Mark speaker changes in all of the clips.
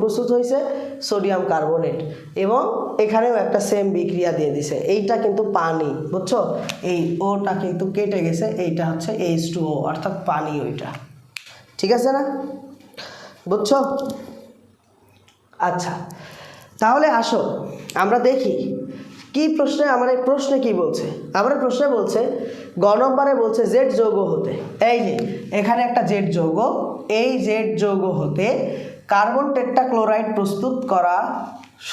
Speaker 1: প্রস্তুত হয়েছে sodium carbonate, এবং এখানেও একটা সেম বিক্রিয়া দিয়ে দিছে। এইটা কিন্তু পানি, বুঝছো, এই ওটা কিন্তু কেটে গেছে, এইটা হচ্ছে H2O অর্থাৎ পানি ওইটা, ঠিক আছে না, বুঝছো? আচ্ছা, তাহলে আসো আমরা দেখি কি প্রশ্নে, আমার এই প্রশ্নে কি বলছে। আমার এই প্রশ্নে বলছে গ নম্বরে বলছে জেড যৌগ হতে, এই যে এখানে একটা জেড যৌগ, এই জেড যৌগ হতে কার্বন টেট্রাক্লোরাইড প্রস্তুত করা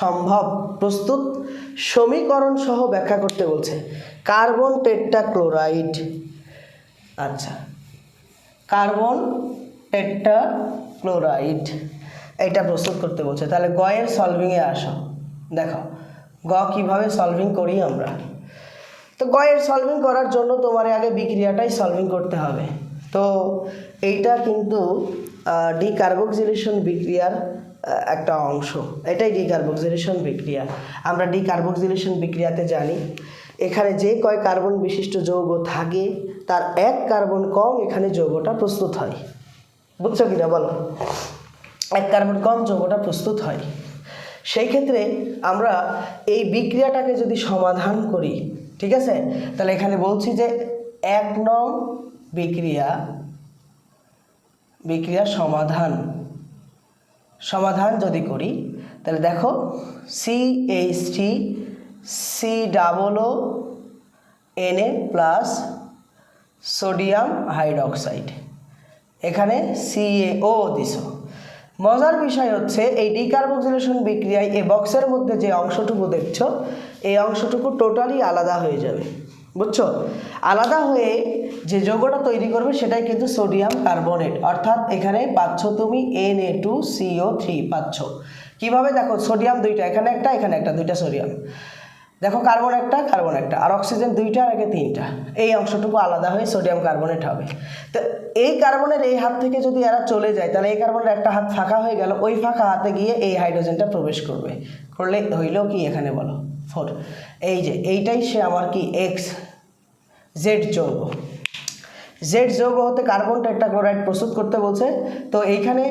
Speaker 1: সম্ভব, প্রস্তুত সমীকরণ সহ ব্যাখ্যা করতে বলছে। কার্বন টেট্রাক্লোরাইড, আচ্ছা কার্বন টেট্রাক্লোরাইড এটা প্রস্তুত করতে বলছে। তাহলে গ এর সলভিংয়ে আসো, দেখো গ কীভাবে সলভিং করি আমরা। তো গ এর সলভিং করার জন্য তোমার আগে বিক্রিয়াটাই সলভিং করতে হবে। তো এইটা কিন্তু ডিকার্বক্সিলেশন বিক্রিয়ার একটা অংশ, এটাই ডিকার্বক্সিলেশন বিক্রিয়া। আমরা ডিকার্বক্সিলেশন বিক্রিয়াতে জানি এখানে যে কয় কার্বন বিশিষ্ট যৌগ থাকে তার এক কার্বন কম এখানে যৌগটা প্রস্তুত হয়, বুঝছো কিনা বলো, এক কার্বন কম যৌগটা প্রস্তুত হয়। সেই ক্ষেত্রে আমরা এই বিক্রিয়াটাকে যদি সমাধান করি, ঠিক আছে, তাহলে এখানে বলছি যে 1 নং বিক্রিয়া সমাধান যদি করি, তাহলে দেখো CH3 COO plus sodium hydroxide, এখানে CaO দিছো। মজার বিষয় হচ্ছে এই ডিকার্বক্সিলেশন বিক্রিয়ায় এই বক্সের মধ্যে যে অংশটুকু দেখছো এই অংশটুকু টোটালি আলাদা হয়ে যাবে, বুঝছো? আলাদা হয়ে যে যৌগটা তৈরি করবে সেটাই কিন্তু সোডিয়াম কার্বনেট, অর্থাৎ এখানে পাচ্ছ তুমি Na2CO3 পাচ্ছ। কিভাবে দেখো, সোডিয়াম দুইটা, এখানে একটা, দুইটা সোডিয়াম, দেখো কার্বন একটা আর অক্সিজেন দুইটা আর আগে তিনটা, এই অংশটুকু আলাদা হয়ে সোডিয়াম কার্বনেট হবে। তো এই কার্বনের এই হাত থেকে যদি এরা চলে যায় তাহলে এই কার্বনের একটা হাত ফাঁকা হয়ে গেল, ওই ফাঁকা হাতে গিয়ে এই হাইড্রোজেনটা প্রবেশ করবে, করলে হইল কি এখানে বলো 4। এই যে এইটাই সে আমার কি এক্স জেড যৌগ, জেড যৌগ হতে কার্বন টেট্রাক্লোরাইড প্রস্তুত করতে বলছে। তো এইখানে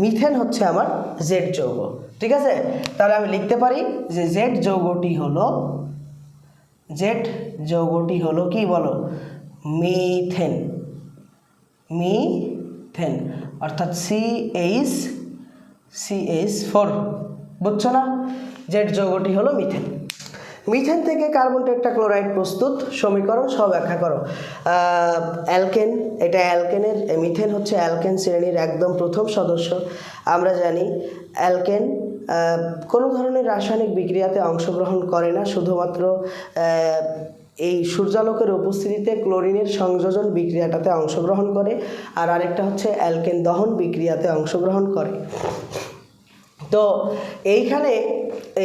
Speaker 1: মিথেন হচ্ছে আমার জেড যৌগ, ঠিক আছে। তাহলে আমি লিখতে পারি যে জেড যৌগটি হলো কি বলো, মিথেন অর্থাৎ CH4, বুঝছো না, জেড যৌগটি হলো মিথেন। মিথেন থেকে কার্বন টেট্রাক্লোরাইড প্রস্তুত সমীকরণ সহ ব্যাখ্যা করো। অ্যালকেন, এটা অ্যালকেনের, মিথেন হচ্ছে অ্যালকেন শ্রেণীর একদম প্রথম সদস্য। আমরা জানি অ্যালকেন কোনো ধরনের রাসায়নিক বিক্রিয়াতে অংশগ্রহণ করে না, শুধুমাত্র এই সূর্যালোকের উপস্থিতিতে ক্লোরিনের সংযোজন বিক্রিয়াটাতে অংশগ্রহণ করে, আর আরেকটা হচ্ছে অ্যালকেন দহন বিক্রিয়াতে অংশগ্রহণ করে। তো এইখানে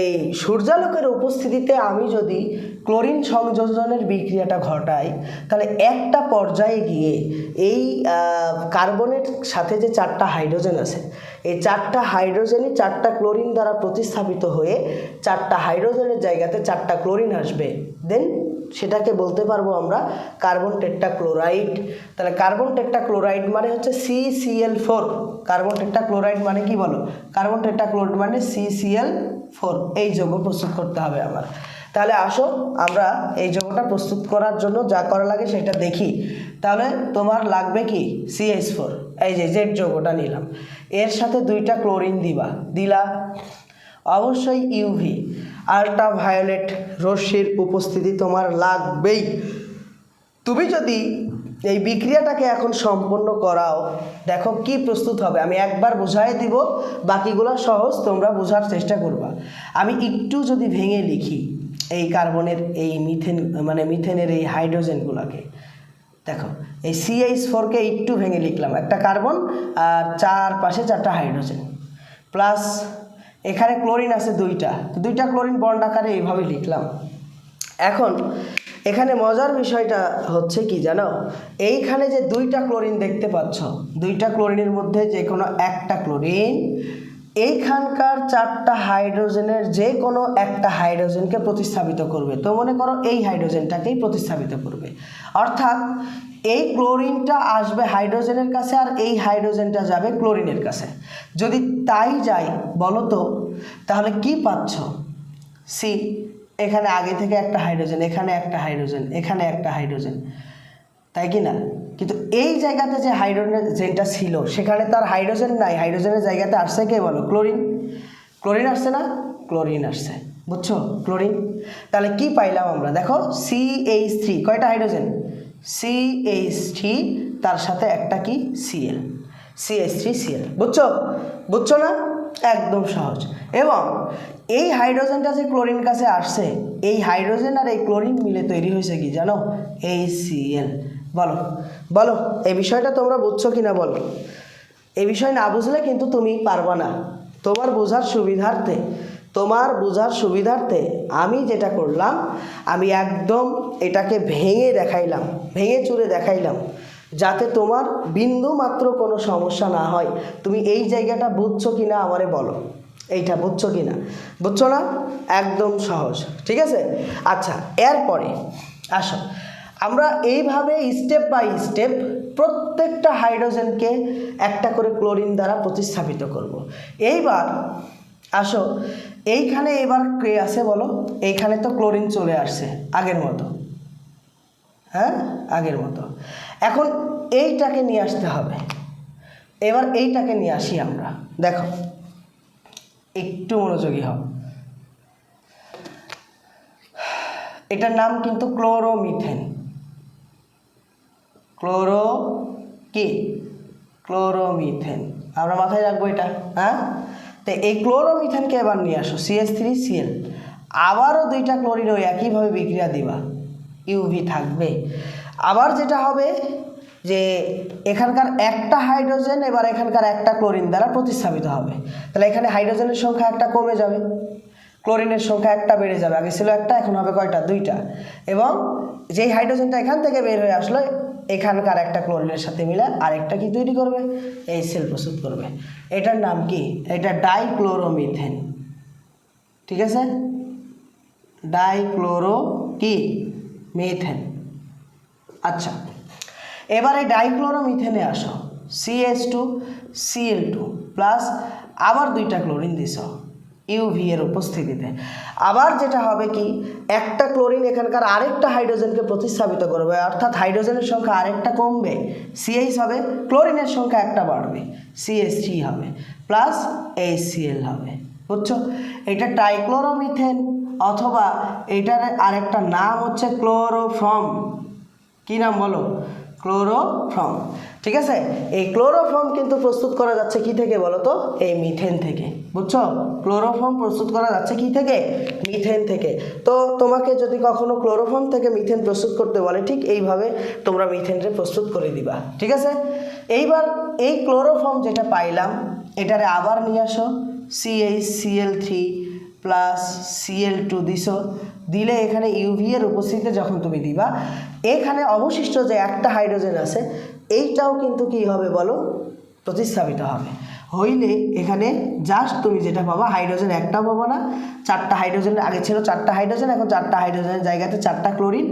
Speaker 1: এই সূর্যালোকের উপস্থিতিতে আমি যদি ক্লোরিন সংযোজনের বিক্রিয়াটা ঘটাই তাহলে একটা পর্যায়ে গিয়ে এই কার্বনের সাথে যে 4টা হাইড্রোজেন আছে এই 4টা হাইড্রোজেনই 4টা ক্লোরিন দ্বারা প্রতিস্থাপিত হয়ে 4টা হাইড্রোজেনের জায়গাতে 4টা ক্লোরিন আসবে, দেন সেটাকে বলতে পারবো আমরা কার্বন টেট্রাক্লোরাইড। তাহলে কার্বন টেট্রাক্লোরাইড মানে হচ্ছে CCl4, কার্বন টেট্রাক্লোরাইড মানে কি বলো, কার্বন টেট্রাক্লোরাইড মানে CCl4, এই যৌগ প্রস্তুত করতে হবে আমার। তাহলে আসো আমরা এই যৌগটা প্রস্তুত করার জন্য যা করা লাগে সেটা দেখি। তাহলে তোমার লাগবে কি CH4, এই যে জেড যৌগটা নিলাম, এর সাথে 2টা ক্লোরিন দিলা, অবশ্যই ইউভি আল্ট্রাভায়োলেট রশ্মির উপস্থিতি তোমার লাগবেই। তুমি যদি এই বিক্রিয়াটাকে এখন সম্পন্ন করাও, দেখো কি প্রস্তুত হবে, আমি একবার বুঝাই দিব, বাকিগুলো সহজ, তোমরা বোঝার চেষ্টা করবা। আমি একটু যদি ভেঙে লিখি এই কার্বনের এই মিথেনের এই হাইড্রোজেনগুলোকে, দেখো এই CH4কে একটু ভেঙে লিখলাম, একটা কার্বন আর চারপাশে 4টা হাইড্রোজেন, প্লাস এখানে ক্লোরিন আছে 2টা ক্লোরিন বন্ড আকারে এইভাবে লিখলাম। এখন এখানে মজার বিষয়টা হচ্ছে কি জানো, এইখানে যে 2টা ক্লোরিন দেখতে পাচ্ছ, 2টা ক্লোরিনের মধ্যে যে কোনো একটা ক্লোরিন এইখানকার 4টা হাইড্রোজেনের যে কোনো একটা হাইড্রোজেনকে প্রতিস্থাপিত করবে। তো মনে করো এই হাইড্রোজেনটাকেই প্রতিস্থাপিত করবে, অর্থাৎ এই ক্লোরিনটা আসবে হাইড্রোজেনের কাছে আর এই হাইড্রোজেনটা যাবে ক্লোরিনের কাছে। যদি তাই যায় বলো তো তাহলে কি পাচ্ছ? সি, এখানে আগে থেকে একটা হাইড্রোজেন, এখানে একটা হাইড্রোজেন, এখানে একটা হাইড্রোজেন, তাই কি না? কিন্তু এই জায়গাতে যে হাইড্রোজেনটা ছিল সেখানে তার হাইড্রোজেন নাই, হাইড্রোজেনের জায়গাতে আসছে কে বলো? ক্লোরিন। ক্লোরিন আসছে না? ক্লোরিন আসছে, বুঝছো? ক্লোরিন। তাহলে কি পাইলাম আমরা? দেখো CH3, কয়টা হাইড্রোজেন? CH3, তার সাথে একটা কি? Cl, CH3Cl। বুঝছো? বুঝছো না? একদম সহজ। এবং এই হাইড্রোজেনটা যে ক্লোরিন কাছে আসছে, এই হাইড্রোজেন আর এই ক্লোরিন মিলে তৈরি হয়েছে কি জানো? HCl। বলো বলো, এই বিষয়টা তোমরা বুঝছো কিনা বলো? এই বিষয় না বুঝলে কিন্তু তুমি পারবা না। তোমার বোঝার সুবিধার্থে আমি যেটা করলাম, আমি একদম এটাকে ভেঙে চুরে দেখাইলাম, যাতে তোমার বিন্দু মাত্র কোনো সমস্যা না হয়। তুমি এই জায়গাটা বুঝছো কিনা আমারে বলো, এইটা বুঝছো কিনা? বুঝছো না? একদম সহজ, ঠিক আছে? আচ্ছা, এরপরে আসো আমরা এইভাবে স্টেপ বাই স্টেপ প্রত্যেকটা হাইড্রোজেনকে একটা করে ক্লোরিন দ্বারা প্রতিস্থাপিত করব। এইবার আসো, এইখানে এবার কে আছে বলো? এইখানে তো ক্লোরিন চলে আসছে আগের মতো, হ্যাঁ আগের মতো। এখন এইটাকে নিয়ে আসতে হবে। এবার এইটাকে নিয়ে আসি আমরা। দেখো, একটু মনোযোগী হও। এটার নাম কিন্তু ক্লোরোমিথেন। ক্লোরোমিথেন আমরা মাথায় রাখবো এটা, হ্যাঁ? তো এই ক্লোরোমিথেনকে এবার নিয়ে আসো, CH3Cl। আবারও দুইটা ক্লোরিন ওই একইভাবে বিক্রিয়া দিবা, ইউভি থাকবে। আবার যেটা হবে যে এখানকার একটা হাইড্রোজেন এবার এখানকার একটা ক্লোরিন দ্বারা প্রতিস্থাপিত হবে। তাহলে এখানে হাইড্রোজেনের সংখ্যা একটা কমে যাবে, ক্লোরিনের সংখ্যা একটা বেড়ে যাবে। আগে ছিল একটা, এখন হবে কয়টা? দুইটা। এবং যেই হাইড্রোজেনটা এখান থেকে বের হয়ে আসলো, এখানকার একটা ক্লোরিনের সাথে মিলে আরেকটা কি তৈরি করবে? HCl প্রস্তুত করবে। এটার নাম কি? এটা ডাইক্লোরোমিথেন, ঠিক আছে? ডাইক্লোরো কি? মিথেন। আচ্ছা, এবার এই ডাইক্লোরোমিথেনে আসো, CH2Cl2 প্লাস আবার দুইটা ক্লোরিন দিছ ইউভি এর উপস্থিতিতে। আবার যেটা হবে কি, একটা ক্লোরিন এখানকার আরেকটা হাইড্রোজেনকে প্রতিস্থাপিত করবে, অর্থাৎ হাইড্রোজেনের সংখ্যা আরেকটা কমবে, CH হবে, ক্লোরিনের সংখ্যা একটা বাড়বে, CH3 হবে প্লাস HCl হবে। বুঝছো? এটা ট্রাইক্লোরোমিথেন, অথবা এটার আরেকটা নাম হচ্ছে ক্লোরোফর্ম। কি নাম বলো? ক্লোরোফর্ম, ঠিক আছে? এই ক্লোরোফর্ম কিন্তু প্রস্তুত করা যাচ্ছে কি থেকে বলো তো? এই মিথেন থেকে। বুঝছো? ক্লোরোফর্ম প্রস্তুত করা যাচ্ছে কি থেকে? মিথেন থেকে। তো তোমাকে যদি কখনো ক্লোরোফর্ম থেকে মিথেন প্রস্তুত করতে বলে, ঠিক এইভাবে তোমরা মিথেনকে প্রস্তুত করে দিবা, ঠিক আছে? এইবার এই ক্লোরোফর্ম যেটা পাইলাম, এটারে আবার নিয়ে আসো, CH3Cl3 প্লাস Cl2 দিলে এখানে ইউভি এর উপস্থিতিতে যখন তুমি দিবা, এখানে অবশিষ্ট যে একটা হাইড্রোজেন আছে এইটাও কিন্তু কি হবে বলো? প্রতিস্থাপিত হবে। হইলে এখানে জাস্ট তুমি যেটা পাবা, হাইড্রোজেন একটাও পাবো না, চারটা হাইড্রোজেন। আগে ছিল চারটা হাইড্রোজেন, এখন চারটা হাইড্রোজেনের জায়গাতে চারটা ক্লোরিন,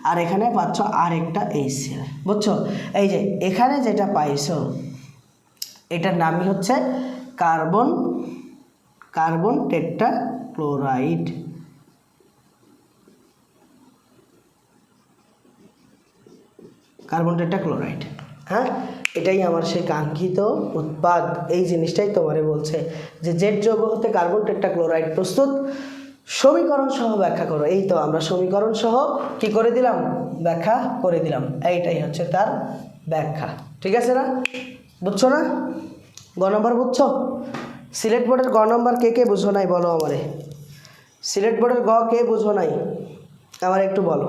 Speaker 1: আর এখানে পাচ্ছ আরেকটা HCl। বুঝছো? এই যে এখানে যেটা পাইছো, এটার নামই হচ্ছে কার্বন টেট্রাক্লোরাইড। কার্বন টেট্রাক্লোরাইড, হ্যাঁ? এটাই আমার সেই কাঙ্ক্ষিত উৎপাদ। এই জিনিসটাই তোমারে বলছে যে জেড যৌগ হতে কার্বন টেট্রাক্লোরাইড প্রস্তুত, সমীকরণ সহ ব্যাখ্যা করো। এই তো আমরা সমীকরণ সহ কি করে দিলাম? ব্যাখ্যা করে দিলাম। এইটাই হচ্ছে তার ব্যাখ্যা, ঠিক আছে না? বুঝছো না? গ নম্বর বুঝছো? সিলেট বোর্ডের গ নম্বর কে কে বুঝো নাই বলো আমারে? সিলেট বোর্ডের গ কে বুঝো নাই আমার একটু বলো।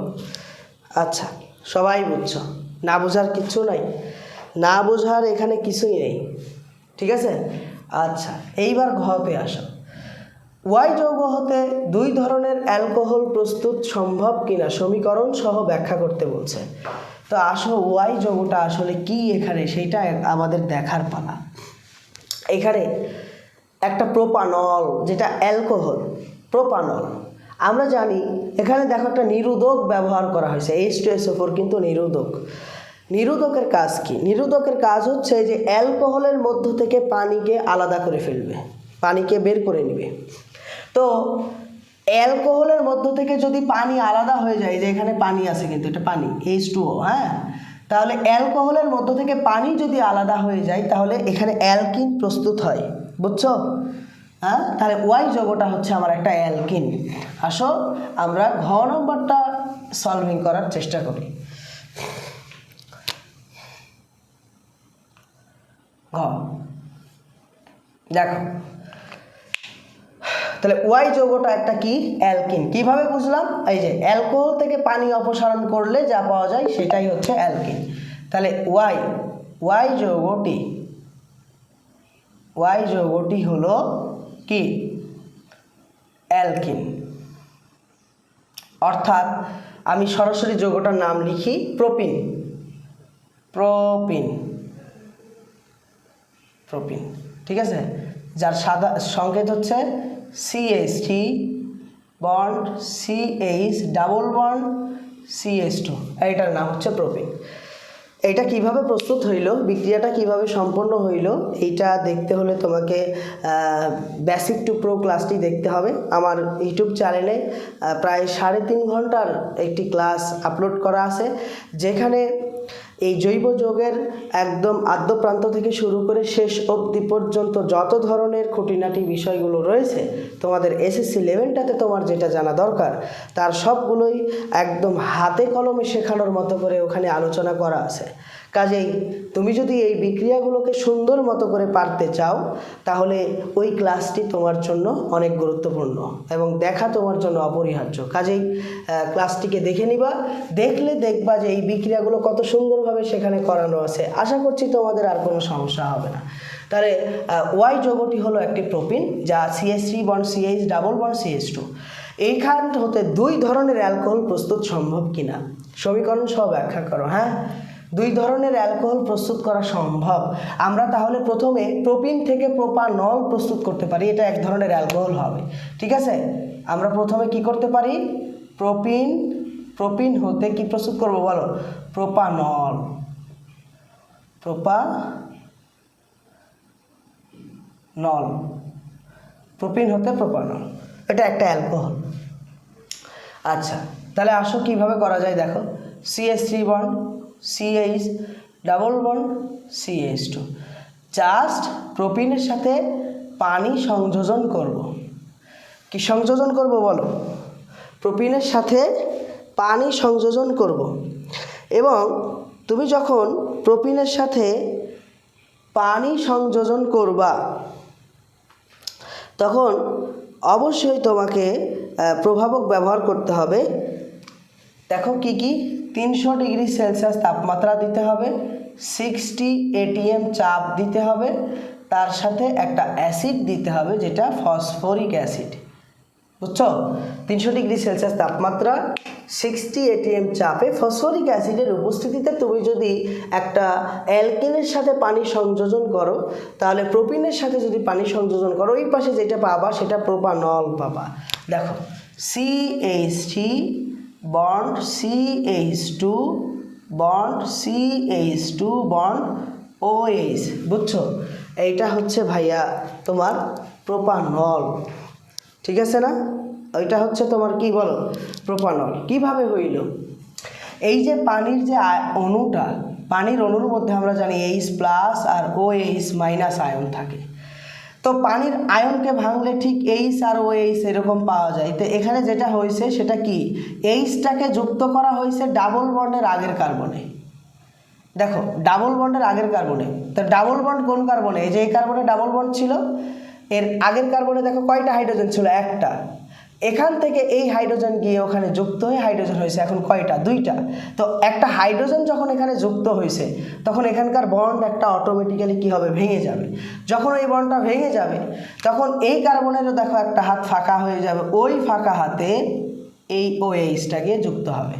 Speaker 1: আচ্ছা, সবাই বুঝছো, না বোঝার কিচ্ছু নাই, না বোঝার এখানে কিছুই নেই, ঠিক আছে? আচ্ছা, এইবার ঘতে আসো। ওয়াই যৌগ হতে দুই ধরনের অ্যালকোহল প্রস্তুত সম্ভব কিনা সমীকরণ সহ ব্যাখ্যা করতে বলছে। তো আসো, ওয়াই যৌগটা আসলে কি এখানে সেইটা আমাদের দেখার পালা। এখানে একটা প্রোপানল, যেটা অ্যালকোহল, প্রোপানল আমরা জানি। এখানে দেখো একটা নিরোধক ব্যবহার করা হয়েছে, H2SO4 কিন্তু নিরোধক। নিরোধকের কাজ কি? নিরোধকের কাজ হচ্ছে যে অ্যালকোহলের মধ্য থেকে পানিকে আলাদা করে ফেলবে, পানিকে বের করে নেবে। তো অ্যালকোহলের মধ্য থেকে যদি পানি আলাদা হয়ে যায়, যে এখানে পানি আছে কিন্তু এটা পানি H2O, হ্যাঁ, তাহলে অ্যালকোহলের মধ্য থেকে পানি যদি আলাদা হয়ে যায় তাহলে এখানে অ্যালকিন প্রস্তুত হয়, বুঝছো? হ্যাঁ, তাহলে ওয়াই যৌগটা হচ্ছে আমার একটা অ্যালকিন। আসো আমরা ঘ নম্বরটা সলভিং করার চেষ্টা করি। ঘ দেখো, তাহলে ওয়াই যৌগটা একটা কি? অ্যালকিন। কিভাবে বুঝলাম? এই যে অ্যালকোহল থেকে পানি অপসারণ করলে যা পাওয়া যায় সেটাই হচ্ছে অ্যালকিন। তাহলে ওয়াই যৌগটি হলো কি? অ্যালকিন। অর্থাৎ আমি সরাসরি যৌগটার নাম লিখি প্রোপিন। ঠিক আছে, যার সাদা সংকেত হচ্ছে CH3 bond CH double bond CH2, এইটার নাম হচ্ছে প্রোপিন। এইটা কিভাবে প্রস্তুত হইল, বিক্রিয়াটা কিভাবে সম্পন্ন হইল, এইটা দেখতে হলে তোমাকে বেসিক টু প্রো ক্লাসটি দেখতে হবে। আমার ইউটিউব চ্যানেলে প্রায় 3.5 ঘন্টার একটি ক্লাস আপলোড করা আছে, যেখানে এই জৈব যৌগের একদম আদ্য প্রান্ত থেকে শুরু করে শেষ অবধি পর্যন্ত যত ধরনের খুঁটিনাটি বিষয়গুলো রয়েছে, তোমাদের এসএসসি লেভেলটাতে তোমার যেটা জানা দরকার তার সবগুলোই একদম হাতে কলমে শেখানোর মতো করে ওখানে আলোচনা করা আছে। কাজেই তুমি যদি এই বিক্রিয়াগুলোকে সুন্দর মতো করে পারতে চাও তাহলে ওই ক্লাসটি তোমার জন্য অনেক গুরুত্বপূর্ণ এবং দেখা তোমার জন্য অপরিহার্য। কাজেই ক্লাসটিকে দেখে নিবা, দেখলে দেখবা যে এই বিক্রিয়াগুলো কত সুন্দরভাবে সেখানে করানো আছে। আশা করছি তোমাদের আর কোনো সমস্যা হবে না। তাহলে ওয়াই যৌগটি হলো একটি প্রোপিন, যা CH3 bond CH double bond CH2। এইখান হতে 2 ধরনের অ্যালকোহল প্রস্তুত সম্ভব কিনা সমীকরণ সহ ব্যাখ্যা করো। হ্যাঁ, 2 ধরনের অ্যালকোহল প্রস্তুত করা সম্ভব। আমরা তাহলে প্রথমে প্রোপিন থেকে প্রোপানল প্রস্তুত করতে পারি, এটা এক ধরনের অ্যালকোহল হবে। ঠিক আছে, আমরা প্রথমে কি করতে পারি? প্রোপিন হতে কি প্রস্তুত করব বলো? প্রোপানল প্রোপিন হতে প্রোপানল, এটা একটা অ্যালকোহল। আচ্ছা, তাহলে আসো কিভাবে করা যায় দেখো। CH3 bond CH double bond CH2, just প্রোপিনের সাথে পানি সংযোজন করব। কি সংযোজন করব বলো? প্রোপিনের সাথে পানি সংযোজন করব। এবং তুমি যখন প্রোপিনের সাথে পানি সংযোজন করবা তখন অবশ্যই তোমাকে প্রভাবক ব্যবহার করতে হবে। দেখো কি কি, 300 ডিগ্রি সেলসিয়াস তাপমাত্রা দিতে হবে, 60 ATM চাপ দিতে হবে, তার সাথে একটা অ্যাসিড দিতে হবে যেটা ফসফরিক অ্যাসিড। বুঝছো? 300 ডিগ্রি সেলসিয়াস তাপমাত্রা, 60 ATM চাপে ফসফরিক অ্যাসিডের উপস্থিতিতে তুমি যদি একটা অ্যালকেনের সাথে পানি সংযোজন করো, তাহলে প্রোপিনের সাথে যদি পানি সংযোজন করো ওই পাশে যেটা পাবা সেটা প্রোপানল পাবা। দেখো, CH3 bond CH2 bond CH2 bond OH, বুঝছো? এইটা হচ্ছে ভাইয়া তোমার প্রোপানল। ঠিক আছে না? ওইটা হচ্ছে তোমার কি বলো? প্রোপানল। কিভাবে হইল? এই যে পানির যে অণুটা, পানির অণুর মধ্যে আমরা জানি H+ আর OH- আয়ন থাকে। তো পানির আয়নকে ভাঙলে ঠিক H আর OH এরকম পাওয়া যায়। তো এখানে যেটা হয়েছে সেটা কি, Hটাকে যুক্ত করা হয়েছে ডাবল বন্ডের আগের কার্বনে। দেখো, ডাবল বন্ডের আগের কার্বনে। তো ডাবল বন্ড কোন কার্বনে? এই যে এই কার্বনে ডাবল বন্ড ছিল, এর আগের কার্বনে দেখো কয়টা হাইড্রোজেন ছিল? একটা। এখান থেকে এই হাইড্রোজেন গিয়ে ওখানে যুক্ত হয়ে হাইড্রোজেন হয়েছে এখন কয়টা? 2টা। তো একটা হাইড্রোজেন যখন এখানে যুক্ত হয়েছে তখন এখানকার বন্ড একটা অটোমেটিক্যালি কি হবে? ভেঙে যাবে। যখন এই বন্ডটা ভেঙে যাবে তখন এই কার্বনেরও দেখো একটা হাত ফাঁকা হয়ে যাবে, ওই ফাঁকা হাতে এই OH-টা গিয়ে যুক্ত হবে।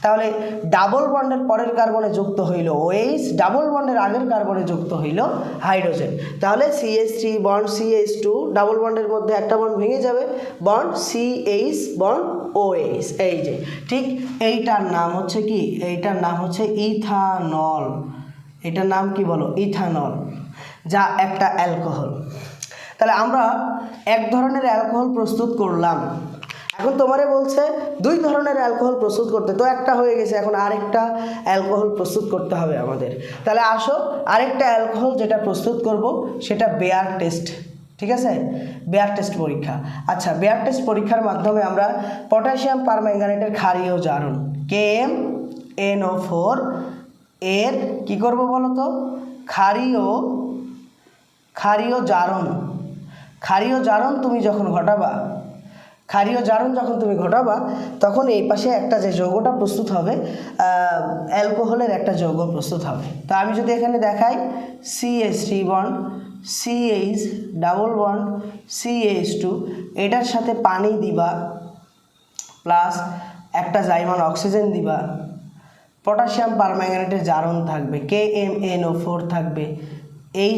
Speaker 1: তাহলে ডাবল বন্ডের পরের কার্বনে যুক্ত হইল OH, ডাবল বন্ডের আগের কার্বনে যুক্ত হইল হাইড্রোজেন। তাহলে CH3 বন্ড CH2, ডাবল বন্ডের মধ্যে একটা বন্ড ভেঙে যাবে, বন্ড CH বন্ড OH। এই যে ঠিক এইটার নাম হচ্ছে কি, এইটার নাম হচ্ছে ইথানল। এটার নাম কি বলো? ইথানল, যা একটা অ্যালকোহল। তাহলে আমরা এক ধরনের অ্যালকোহল প্রস্তুত করলাম, এখন তোমারে বলছে দুই ধরনের অ্যালকোহল প্রস্তুত করতে, তো একটা হয়ে গেছে, এখন আরেকটা অ্যালকোহল প্রস্তুত করতে হবে আমাদের। তাহলে আসো আরেকটা অ্যালকোহল যেটা প্রস্তুত করব সেটা বেয়ার টেস্ট, ঠিক আছে? বেয়ার টেস্ট পরীক্ষা। আচ্ছা, বেয়ার টেস্ট পরীক্ষার মাধ্যমে আমরা পটাশিয়াম পারম্যাঙ্গানেটের ক্ষারীয় জারণ KMnO4 এর কি করব বলো তো? ক্ষারীয় জারণ তুমি যখন ঘটাবা, তখন এই পাশে একটা যে যৌগটা প্রস্তুত হবে, অ্যালকোহলের একটা যৌগ প্রস্তুত হবে। তো আমি যদি এখানে দেখাই CH3 bond CH double bond CH2, এটার সাথে পানি দিবা প্লাস একটা জাইমান অক্সিজেন দিবা, পটাশিয়াম পারম্যাঙ্গানেটের জারণ থাকবে, KMnO4 থাকবে,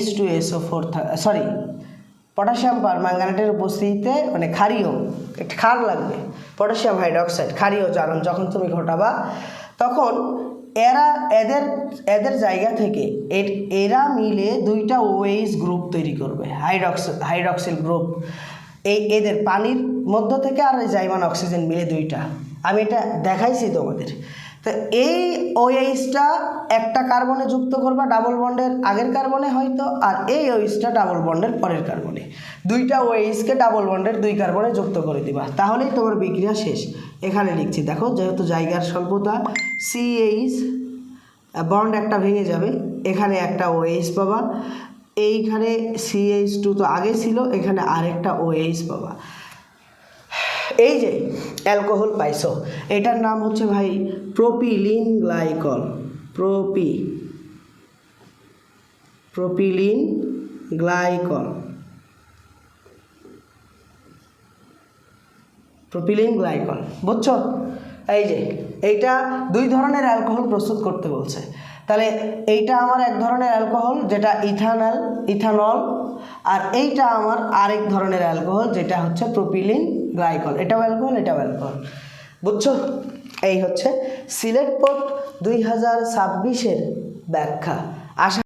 Speaker 1: H2SO4 সরি পটাশিয়াম পারম্যাঙ্গানেটের উপস্থিতিতে মানে ক্ষার লাগবে, পটাশিয়াম হাইড্রোক্সাইড ক্ষারীয় জারণ যখন তুমি ঘটাবা, তখন এদের জায়গা থেকে এরা মিলে দুইটা OH গ্রুপ তৈরি করবে, হাইড্রক্সিল গ্রুপ। এদের পানির মধ্য থেকে আর জাইমান অক্সিজেন মিলে দুইটা, আমি এটা দেখাইছি তোমাদের। তো এই OHটা একটা কার্বনে যুক্ত করবা ডাবল বন্ডের আগের কার্বনে হয়তো, আর এই OHটা ডাবল বন্ডের পরের কার্বনে, দুইটা OHকে ডাবল বন্ডের দুই কার্বনে যুক্ত করে দিবা, তাহলেই তোমার বিক্রিয়া শেষ। এখানে লিখছি দেখো, যেহেতু জায়গার স্বল্পতা, CH বন্ড একটা ভেঙে যাবে, এখানে একটা OH পাবা, এইখানে CH2 তো আগে ছিল, এখানে আরেকটা OH পাবা। এই যে অ্যালকোহল পাইছো, এটার নাম হচ্ছে ভাই প্রোপিলিন গ্লাইকল। প্রোপিলিন গ্লাইকল, বুঝছো? এই যে এইটা দুই ধরনের অ্যালকোহল প্রস্তুত করতে বলছে। তাহলে এইটা আমার এক ধরনের অ্যালকোহল যেটা ইথানল, আর এইটা আমার আরেক ধরনের অ্যালকোহল যেটা হচ্ছে প্রোপিলিন গ্লাইকল। এটাও অ্যালকোহল, বুঝছো? এই হচ্ছে সিলেট বোর্ড 2026-এর ব্যাখ্যা। আশা